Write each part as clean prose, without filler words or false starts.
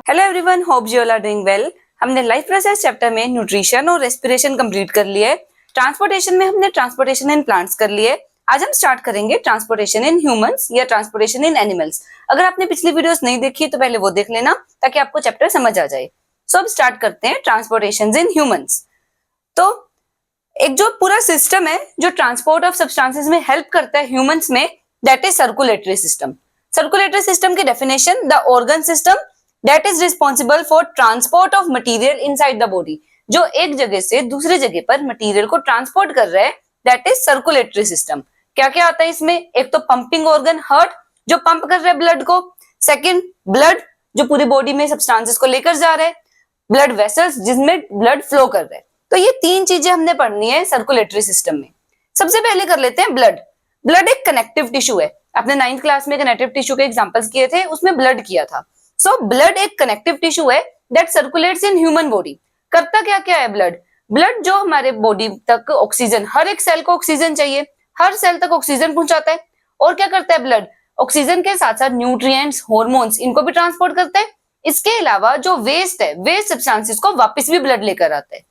Hello everyone, hope you all are doing well. हमने life process chapter में nutrition और respiration complete कर लिए। ट्रांसपोर्टेशन में हमने ट्रांसपोर्टेशन इन प्लांट्स कर लिए। आज हम स्टार्ट करेंगे ट्रांसपोर्टेशन इन ह्यूमंस या ट्रांसपोर्टेशन इन एनिमल्स। अगर आपने पिछली वीडियोस नहीं देखी तो पहले वो देख लेना ताकि आपको चैप्टर समझ आ जाए। सो अब स्टार्ट करते हैं ट्रांसपोर्टेशन इन ह्यूमंस। तो एक जो पूरा सिस्टम है जो ट्रांसपोर्ट ऑफ सब्सटेंसेस में हेल्प करता है ह्यूमंस में, that is circulatory system. Circulatory system की definition, the organ system that is responsible for transport of material inside the body. जो एक जगह से दूसरी जगह पर मटेरियल को ट्रांसपोर्ट कर रहा है, दैट इज सर्कुलेटरी सिस्टम। क्या क्या आता है इसमें? एक तो पंपिंग ऑर्गन, हार्ट जो पंप कर रहा है ब्लड को। सेकंड, ब्लड जो पूरी बॉडी में सब्सटेंसेस को लेकर जा रहा है। ब्लड वेसल्स जिसमें ब्लड फ्लो कर रहा है। तो ये तीन चीजें हमने पढ़नी है सर्कुलेटरी सिस्टम में। सबसे पहले कर लेते हैं ब्लड। ब्लड एक कनेक्टिव टिश्यू है। आपने 9th क्लास में कनेक्टिव टिश्यू के एग्जांपल्स किए थे, उसमें ब्लड किया था। सो ब्लड एक कनेक्टिव टिश्यू है that circulates in human body. करता क्या क्या है ब्लड? ब्लड जो हमारे बॉडी तक ऑक्सीजन, हर एक सेल को ऑक्सीजन चाहिए, हर सेल तक ऑक्सीजन पहुंचाता है। और क्या करता है ब्लड? ऑक्सीजन के साथ साथ न्यूट्रिएंट्स, हार्मोन्स, इनको भी ट्रांसपोर्ट करता है। इसके अलावा जो वेस्ट है, वेस्ट सब्सटेंसेस को वापस भी ब्लड लेकर आता है।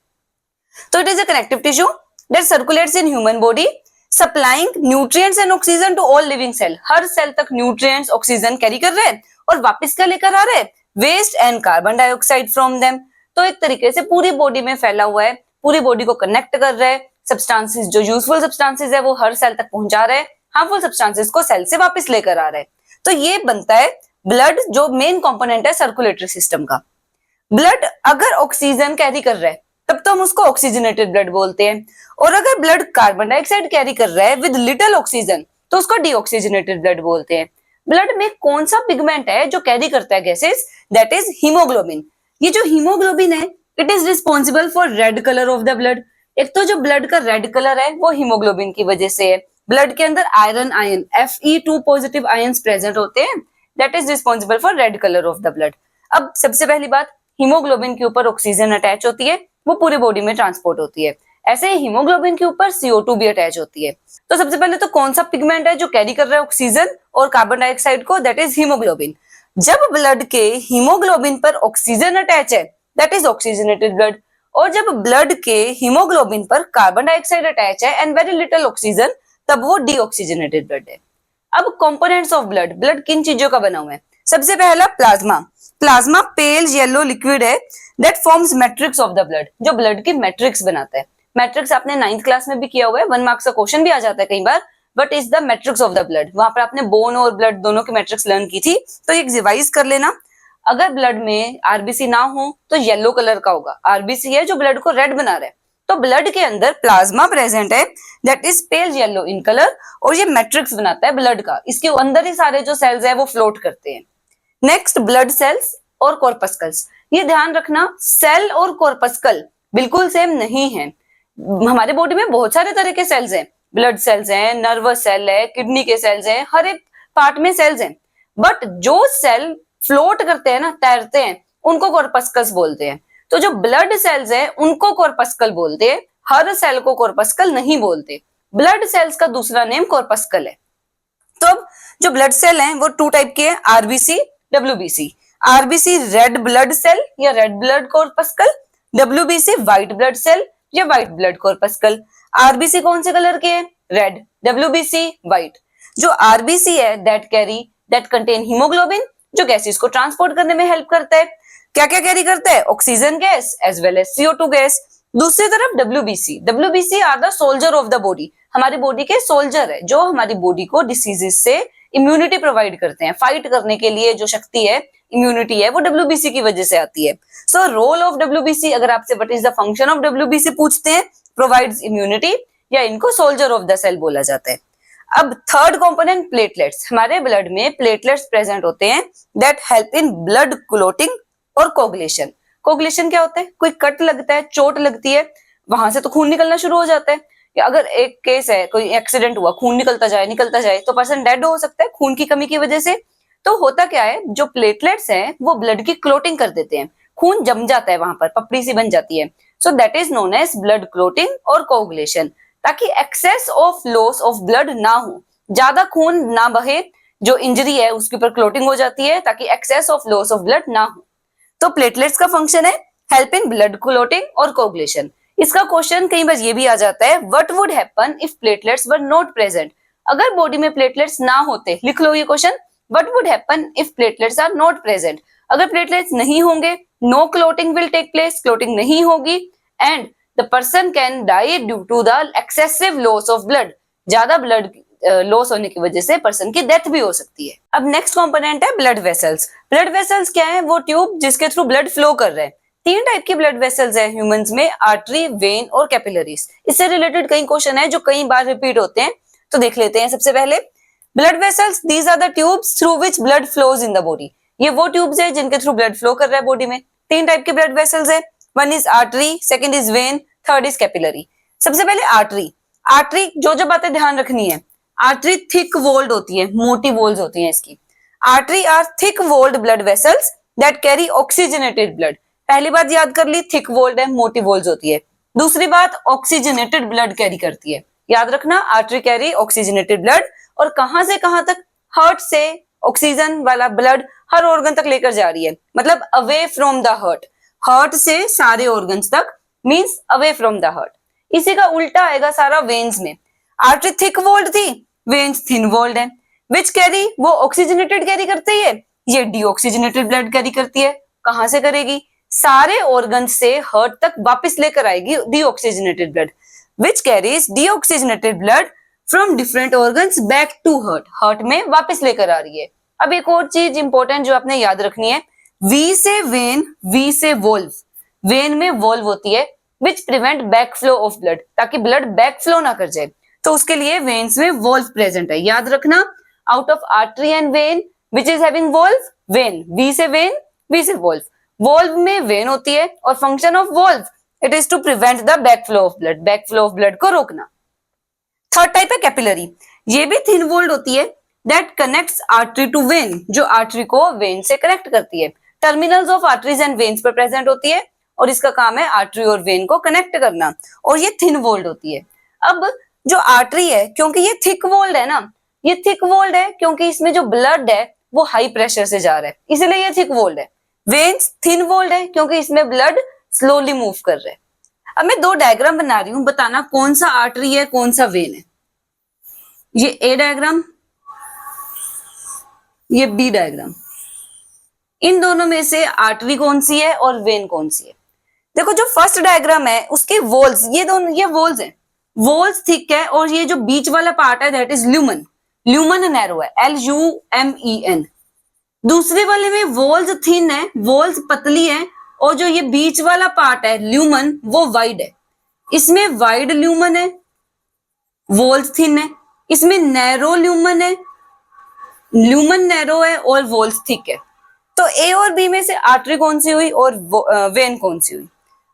So it is a connective tissue that circulates in human body, supplying nutrients and oxygen to all living cell. हर सेल तक nutrients, oxygen कैरी कर रहे हैं और वापस क्या लेकर आ रहे हैं? Waste and carbon dioxide from them. तो एक तरीके से पूरी बॉडी में फैला हुआ है, पूरी बॉडी को कनेक्ट कर रहा है। सब्सटेंसेस जो यूजफुल सब्सटेंसेस है वो हर सेल तक पहुंचा रहे हैं, हार्मफुल सब्सटेंसेस को सेल से वापस लेकर आ रहे हैं। तो ये बनता है ब्लड, जो मेन कंपोनेंट है सर्कुलेटरी सिस्टम का। ब्लड अगर ऑक्सीजन कैरी कर रहा है तब तो हम उसको ऑक्सीजनेटेड ब्लड बोलते हैं, और अगर ब्लड कार्बन डाइऑक्साइड कैरी कर रहा है विद लिटिल ऑक्सीजन तो उसको डीऑक्सीजनेटेड ब्लड बोलते हैं। ब्लड में कौन सा पिगमेंट है जो कैरी करता है गैसेस? That is haemoglobin. ये जो हीमोग्लोबिन है, it is responsible for red colour of the blood. एक तो जो ब्लड का रेड कलर है वो हीमोग्लोबिन की वजह से है। ब्लड के अंदर iron ion, Fe2 positive ions present होते हैं, that is responsible for red colour of the blood. अब सबसे पहली बात, हीमोग्लोबिन के ऊपर ऑक्सीजन अटैच होती है, वो पूरी बॉडी में ट्रांसपोर्ट होती है। ऐसे ही हीमोग्लोबिन के ऊपर CO2 भी अटैच होती है। तो सबसे पहले तो कौन सा पिगमेंट है जो कैरी कर रहा है ऑक्सीजन और कार्बन डाइऑक्साइड को? That is haemoglobin. जब ब्लड के हीमोग्लोबिन पर ऑक्सीजन अटैच है, दैट इज ऑक्सीजनेटेड ब्लड। और जब ब्लड के हीमोग्लोबिन पर कार्बन डाइऑक्साइड अटैच है एंड वेरी लिटिल ऑक्सीजन, तब वो डीऑक्सीजनेटेड ब्लड है। अब कंपोनेंट्स ऑफ ब्लड, ब्लड किन चीजों का बना हुआ है? सबसे पहला plasma. Plasma pale yellow liquid है that forms matrix of the blood, जो ब्लड की मैट्रिक्स बनाता है। मैट्रिक्स आपने 9th क्लास में भी किया हुआ है, 1 मार्क्स का क्वेश्चन भी आ जाता है कई बार। But is the matrix of the blood, वहां पर आपने बोन और ब्लड दोनों की मैट्रिक्स लर्न की थी, तो एक रिवाइज कर लेना। अगर ब्लड में आरबीसी ना हो तो येलो कलर का होगा, आरबीसी है जो ब्लड को रेड बना रहा है। तो ब्लड के अंदर प्लाज्मा प्रेजेंट है that is pale yellow in colour, और ये मैट्रिक्स बनाता है ब्लड का। इसके अंदर ही सारे जो सेल्स है वो फ्लोट करते हैं। नेक्स्ट, ब्लड सेल्स और कॉर्पस्कल्स। ये ध्यान रखना, सेल और कॉर्पस्कल बिल्कुल सेम नहीं है। हमारे बॉडी में बहुत सारे तरह के सेल्स हैं, ब्लड सेल्स हैं, नर्वस सेल है, किडनी के सेल्स हैं, हर एक पार्ट में सेल्स हैं। बट जो सेल फ्लोट करते हैं ना, तैरते हैं, उनको कॉर्पस्कल्स बोलते हैं। तो जो ब्लड सेल्स हैं उनको कॉर्पस्कल बोलते हैं, हर सेल को कॉर्पस्कल नहीं बोलते। ब्लड सेल्स का दूसरा नेम कॉर्पस्कल है। तो अब जो ब्लड सेल हैं वो 2 टाइप के हैं, RBC, WBC. RBC red blood cell या red blood corpuscle, WBC white blood cell या व्हाइट ब्लड कॉर्पस्कल। आरबीसी कौन से कलर के हैं? Red, WBC white. जो आरबीसी है दैट कंटेन हीमोग्लोबिन, जो गैसेस को ट्रांसपोर्ट करने में हेल्प करता है। क्या क्या कैरी करता है? Oxygen gas as well as CO2 gas. दूसरी तरफ WBC are the soldier of the body, हमारी बॉडी के सोल्जर है जो हमारी बॉडी को डिसीजेस से इम्यूनिटी प्रोवाइड करते हैं। फाइट करने के लिए जो शक्ति है, इम्यूनिटी है, वो डब्ल्यूबीसी की वजह से आती है। सो रोल ऑफ डब्ल्यूबीसी, अगर आपसे what is the function of WBC पूछते हैं, प्रोवाइड्स इम्यूनिटी, या इनको सोल्जर ऑफ द सेल बोला जाता है। अब थर्ड कंपोनेंट, प्लेटलेट्स। हमारे ब्लड में प्लेटलेट्स प्रेजेंट होते हैं that help in blood clotting और कोगुलेशन। कोगुलेशन क्या होता है? कोई कट लगता है, चोट लगती है, वहां से तो खून निकलना शुरू हो जाता है। या अगर एक केस है, कोई एक्सीडेंट हुआ, खून निकलता जाए तो पर्सन डेड हो सकता है खून की कमी की वजह से। तो होता क्या है, जो प्लेटलेट्स हैं वो ब्लड की क्लोटिंग कर देते हैं, खून जम जाता है, वहां पर पपड़ी सी बन जाती है। So that is known as blood clotting और कोगुलेशन, ताकि excess of loss of blood ना हो, ज्यादा खून ना बहे, जो इंजरी है उसके ऊपर क्लोटिंग हो जाती है ताकि excess of loss of blood ना हो। तो प्लेटलेट्स का फंक्शन है हेल्प इन ब्लड क्लोटिंग और कोगुलेशन। इसका क्वेश्चन कई बार ये भी आ जाता है, what would happen if platelets were not present. अगर बॉडी में प्लेटलेट्स ना होते, लिख लो ये question, what would happen if platelets are not present. अगर प्लेटलेट्स नहीं होंगे, no clotting will take place, clotting नहीं होगी, and the person can die due to the excessive loss of blood. ज्यादा ब्लड लॉस होने की वजह से पर्सन की डेथ भी हो सकती है। अब नेक्स्ट कंपोनेंट है ब्लड वेसल्स। ब्लड वेसल्स क्या है? वो ट्यूब जिसके थ्रू ब्लड फ्लो कर रहे हैं। 3 टाइप की ब्लड वेसल्स है ह्यूमंस में, आर्टरी, वेन और कैपिलरीज। इससे रिलेटेड कई क्वेश्चन है जो कई बार रिपीट होते हैं, तो देख लेते हैं। सबसे पहले blood vessels, these are the tubes through which blood flows in the body. ये वो ट्यूब्स है जिनके थ्रू ब्लड फ्लो कर रहा है बॉडी में। 3 टाइप के ब्लड वेसल्स है, one is artery, second is when, third is capillary. सबसे पहले आर्टरी। आर्टरी जो बातें ध्यान रखनी है, आर्टरी थिक वॉल्ड होती है, मोटी वॉल्स होती हैं इसकी। Artery are thick walled blood vessels that carry oxygenated blood. पहली बात याद कर ली, थिक वॉल्ड है, मोटी वॉल्स होती है। दूसरी बात, ऑक्सीजनेटेड ब्लड कैरी करती है। याद रखना, आर्टरी कैरी ऑक्सीजनेटेड ब्लड, और कहां से कहां तक? हार्ट से ऑक्सीजन वाला ब्लड हर ऑर्गन तक लेकर जा रही है, मतलब away from the heart. Heart से सारे ऑर्गन्स तक means away from the heart. इसी का उल्टा आएगा सारा वेन्स में। आर्टरी थिक वॉल्ड थी, वेन्स थिन वॉल्ड है। विच कैरी, वो ऑक्सीजनेटेड कैरी करती है, ये डीऑक्सीजनेटेड ब्लड कैरी करती है। कहां से करेगी? सारे ऑर्गन से हार्ट तक वापस लेकर आएगी deoxygenated blood. Which carries deoxygenated blood from different organs back to heart. Heart में वापस लेकर आ रही है। अब एक और चीज इंपॉर्टेंट जो आपने याद रखनी है, we say vein, we say valve. When में वोल्व होती है which prevent back flow of blood, ताकि ब्लड बैक फ्लो ना कर जाए, तो उसके लिए वेन्स में वोल्व प्रेजेंट है। याद रखना, out of artery and vein which is having valve, vein. We say vein, we say valve. Valve में वेन होती है और function of valve it is to prevent the back flow of blood, back flow of blood को रोकना। Third type है capillary. ये भी thin walled होती है that connects artery to vein, जो आर्टरी को वेन से कनेक्ट करती है। Terminals of arteries and veins पर प्रेजेंट होती है और इसका काम है आर्टरी और वेन को कनेक्ट करना, और ये थिन वॉल्ड होती है। अब जो आर्टरी है, क्योंकि ये थिक वॉल्ड है ना, ये थिक वॉल्ड है क्योंकि इसमें जो ब्लड है वो हाई प्रेशर से जा रहा है, इसलिए ये थिक वॉल्ड है। वेन्स थिन वॉल्ड है क्योंकि इसमें ब्लड स्लोली मूव कर रहा है। अब मैं 2 डायग्राम बना रही हूं, बताना कौन सा आर्टरी है कौन सा वेन है। ये ए डायग्राम, ये बी डायग्राम। इन दोनों में से आर्टरी कौन सी है और वेन कौन सी है? देखो, जो फर्स्ट डायग्राम है उसके वॉल्स, ये दोनों ये वॉल्स हैं, वॉल्स थिक है, और ये जो बीच वाला पार्ट है that is lumen. Lumen narrow है, LUMEN। दूसरे वाले में वॉल्स थिन है, वॉल्स पतली है, और जो ये बीच वाला पार्ट है ल्यूमन वो वाइड है। इसमें वाइड ल्यूमन है, वॉल्स थिन है। इसमें नैरो ल्यूमन है, ल्यूमन नैरो है और वॉल्स थिक है। तो ए और बी में से आर्टरी कौन सी हुई और वेन कौन सी हुई?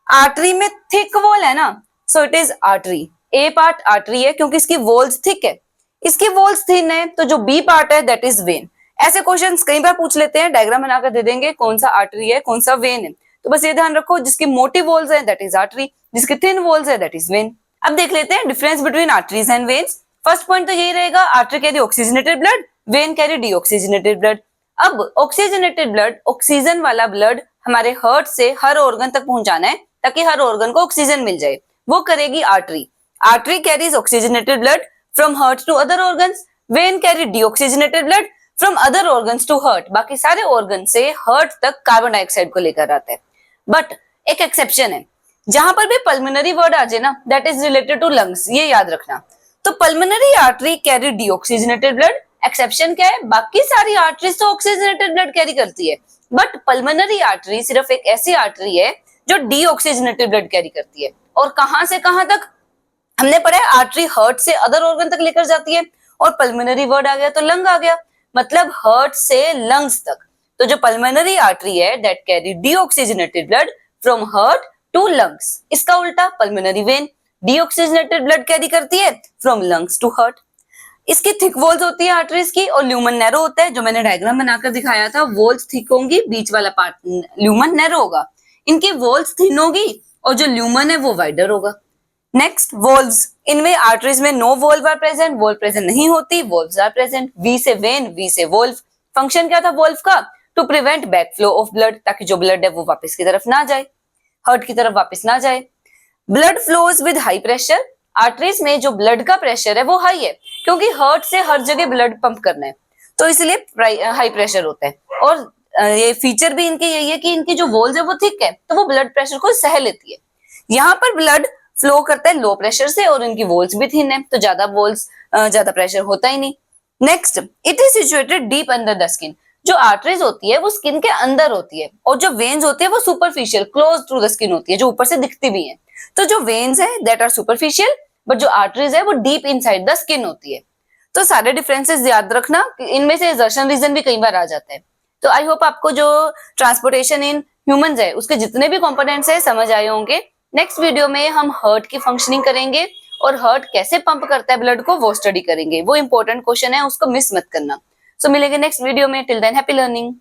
आर्टरी में थिक वॉल है ना, so it is artery. A part artery है क्योंकि इसकी वॉल्स थिक है, इसकी वॉल्स थिन है, तो जो बी पार्ट है दैट इज वेन। ऐसे क्वेश्चंस कई बार पूछ लेते हैं, डायग्राम बनाकर दे देंगे कौन सा आर्टरी है कौन सा वेन है। तो बस ये ध्यान रखो, जिसकी मोटी वॉल्स है दैट इज आर्टरी, जिसकी थिन वॉल्स है दैट इज वेन। अब देख लेते हैं difference between arteries and veins. First point तो यही रहेगा, artery carry oxygenated blood, when carry deoxygenated blood. अब ऑक्सीजनेटेड ब्लड, ऑक्सीजन वाला ब्लड हमारे हार्ट से हर ऑर्गन तक पहुंचाना है ताकि हर ऑर्गन को ऑक्सीजन मिल जाए, वो करेगी artery. Artery carries oxygenated blood from heart to other organs, vein carry deoxygenated blood from other organs to heart. बाकी सारे ऑर्गन से हार्ट तक कार्बन डाइऑक्साइड को लेकर आते हैं। बट एक एक्सेप्शन है, जहां पर भी पल्मोनरी वर्ड आ जाए ना, that is related to lungs, ये याद रखना। तो pulmonary artery carry deoxygenated blood. Exception क्या है? बाकी सारी आर्टरीज तो ऑक्सीजनेटेड ब्लड कैरी करती है, बट पल्मोनरी आर्टरी सिर्फ एक ऐसी आर्टरी है जो डीऑक्सीजनेटेड ब्लड कैरी करती है। और कहां से कहां तक? हमने पढ़ा है आर्टरी हार्ट से अदर ऑर्गन तक लेकर जाती है, और पल्मोनरी वर्ड आ गया तो लंग आ गया, मतलब हार्ट से लंग्स तक। तो जो पल्मोनरी आर्टरी है that carry deoxygenated blood from heart to lungs. इसका उल्टा pulmonary vein deoxygenated blood carry करती है फ्रॉम लंग्स टू हार्ट। इसकी थिक वॉल्स होती है आर्टरीज की, और ल्यूमन नैरो होता है, जो मैंने डायग्राम बनाकर दिखाया था। वॉल्स थिक होंगी, बीच वाला पार्ट ल्यूमन नैरो होगा। इनकी वॉल्स थिन होगी और जो ल्यूमन है वो वाइडर होगा। नेक्स्ट वॉल्व्स, इनमें आर्टरीज में no valve are present, valve present नहीं होती, valves are present. We say vein, we say valve. Function क्या था वॉल्व का? To prevent back flow of blood, ताकि जो ब्लड है वो वापस की तरफ ना जाए, हार्ट की तरफ वापस ना जाए। Blood flows with high pressure, arteries में जो ब्लड का प्रेशर है वो हाई है, क्योंकि हार्ट से हर जगह ब्लड पंप करना है, तो इसलिए हाई प्रेशर होता है। और ये फीचर भी इनके यही है कि इनकी जो वॉल्स है वो थिक है, तो वो ब्लड प्रेशर को सह लेती है। यहाँ पर ब्लड फ्लो करता है लो प्रेशर से और इनकी वॉल्स भी थिन है, तो ज्यादा प्रेशर होता ही नहीं। Next, it is situated deep under the skin. जो आर्टरीज होती है वो स्किन के अंदर होती है, और जो वेन्स होती है वो superficial close to the skin होती है, जो ऊपर से दिखती भी है। तो जो वेन्स है दैट आर सुपरफिशियल, बट जो आर्टरीज है वो डीप इनसाइड द स्किन होती है। तो सारे डिफरेंसेस याद रखना, इनमें से एजर्शन रीजन भी कई बार आ जाता है। तो आई होप आपको जो ट्रांसपोर्टेशन इन ह्यूमंस है उसके जितने भी कंपोनेंट्स है समझ आए होंगे। नेक्स्ट वीडियो में हम हार्ट की फंक्शनिंग करेंगे और हार्ट कैसे पंप करता है ब्लड को वो स्टडी करेंगे। वो इंपॉर्टेंट क्वेश्चन है, उसको मिस मत करना। सो मिलेंगे नेक्स्ट वीडियो में। Till than happy learning.